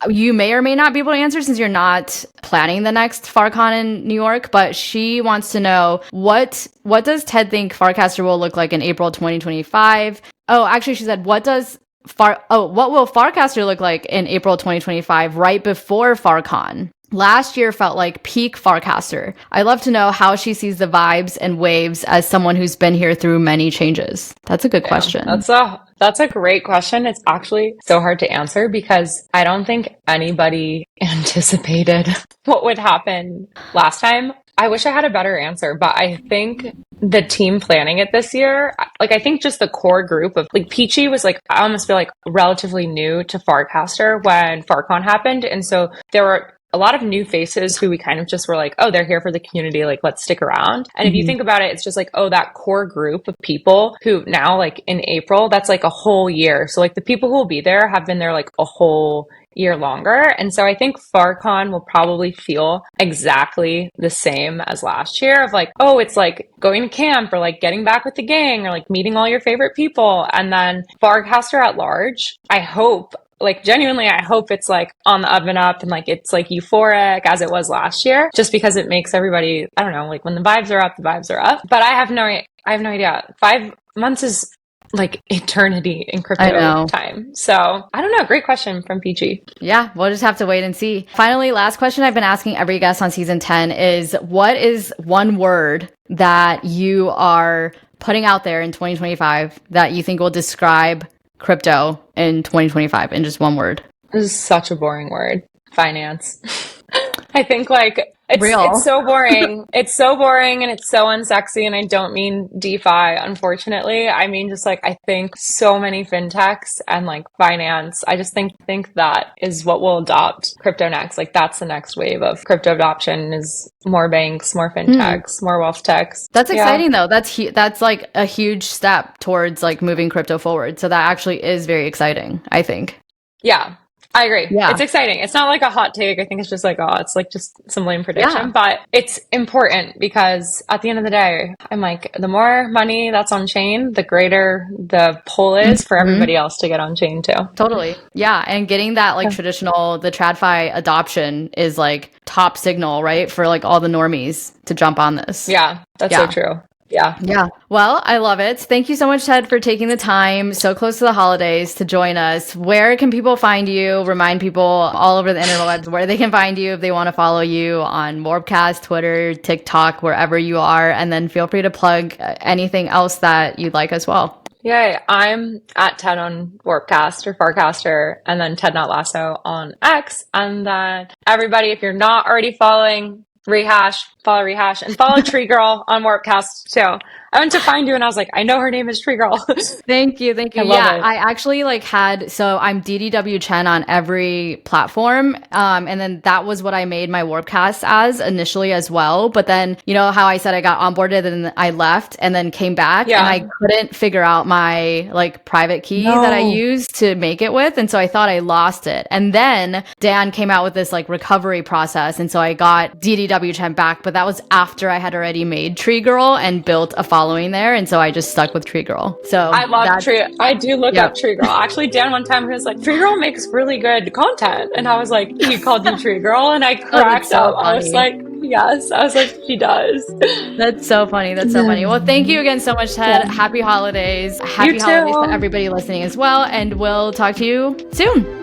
you may or may not be able to answer since you're not planning the next Farcon in New York, but she wants to know what does Ted think Farcaster will look like in April 2025? Oh, actually, she said, what will Farcaster look like in April 2025 right before Farcon? Last year felt like peak Farcaster. I'd love to know how she sees the vibes and waves as someone who's been here through many changes. That's a good question. That's a great question. It's actually so hard to answer because I don't think anybody anticipated what would happen last time. I wish I had a better answer, but I think the team planning it this year, like I think just the core group of like Peachy was like, I almost feel like relatively new to Farcaster when Farcon happened. And so there were a lot of new faces who we kind of just were like, oh, they're here for the community. Like, let's stick around. And if you think about it, it's just like, oh, that core group of people who now like in April, that's like a whole year. So like the people who will be there have been there like a whole year longer. And so I think Farcon will probably feel exactly the same as last year of like, oh, it's like going to camp or like getting back with the gang or like meeting all your favorite people. And then Farcaster at large, I hope, like genuinely, I hope it's like on the up and up and like it's like euphoric as it was last year, just because it makes everybody, I don't know, like when the vibes are up, the vibes are up. But I have no idea. 5 months is like eternity in crypto time. So I don't know. Great question from PG. Yeah, we'll just have to wait and see. Finally, last question I've been asking every guest on season 10 is, what is one word that you are putting out there in 2025 that you think will describe crypto in 2025 in just one word? This is such a boring word. Finance. I think like it's so boring. It's so boring and it's so unsexy. And I don't mean DeFi, unfortunately. I mean just like I think so many fintechs and like finance. I just think that is what will adopt crypto next. Like that's the next wave of crypto adoption is more banks, more fintechs, more wealth techs. That's exciting though. That's like a huge step towards like moving crypto forward. So that actually is very exciting, I think. Yeah. I agree. Yeah. It's exciting. It's not like a hot take. I think it's just like, it's like just some lame prediction, but it's important because at the end of the day, I'm like, the more money that's on chain, the greater the pull is for everybody else to get on chain too. Totally. Yeah. And getting that like traditional, the TradFi adoption is like top signal, right? For like all the normies to jump on this. Yeah. That's so true. Yeah. Well, I love it. Thank you so much, Ted, for taking the time so close to the holidays to join us. Where can people find you? Remind people all over the interwebs where they can find you if they want to follow you on Warpcast, Twitter, TikTok, wherever you are. And then feel free to plug anything else that you'd like as well. Yeah, I'm at Ted on Warpcast or Farcaster, and then tednotlasso on X. And then everybody, if you're not already following Rehash, follow Rehash, and follow Tree Girl on Warpcast too. I went to find you and I was like, I know her name is Tree Girl. Thank you. I actually like so I'm DDW Chen on every platform. And then that was what I made my Warpcast as initially as well. But then, you know how I said I got onboarded and I left and then came back and I couldn't figure out my like private key that I used to make it with. And so I thought I lost it. And then Dan came out with this like recovery process. And so I got DDW Chen back, but that was after I had already made Tree Girl and built a following there, and so I just stuck with Tree Girl. So I love Tree. I do look up Tree Girl. Actually, Dan one time he was like, "Tree Girl makes really good content," and I was like, "He called you Tree Girl," and I cracked up. I was like, "Yes," I was like, "She does." That's so funny. That's so funny. Well, thank you again so much, Ted. Happy holidays. Happy holidays to everybody listening as well, and we'll talk to you soon.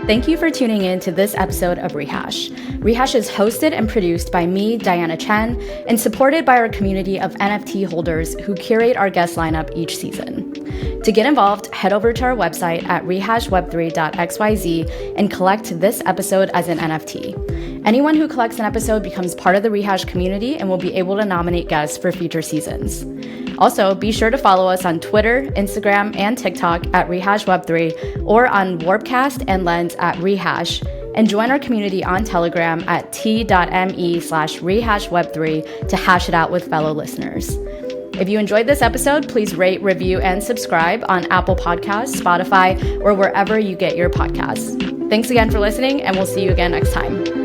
Thank you for tuning in to this episode of Rehash. Rehash is hosted and produced by me, Diana Chen, and supported by our community of NFT holders who curate our guest lineup each season. To get involved, head over to our website at rehashweb3.xyz and collect this episode as an NFT. Anyone who collects an episode becomes part of the Rehash community and will be able to nominate guests for future seasons. Also, be sure to follow us on Twitter, Instagram, and TikTok at RehashWeb3 or on Warpcast and Lens at Rehash, and join our community on Telegram at t.me/rehashweb3 to hash it out with fellow listeners. If you enjoyed this episode, please rate, review, and subscribe on Apple Podcasts, Spotify, or wherever you get your podcasts. Thanks again for listening, and we'll see you again next time.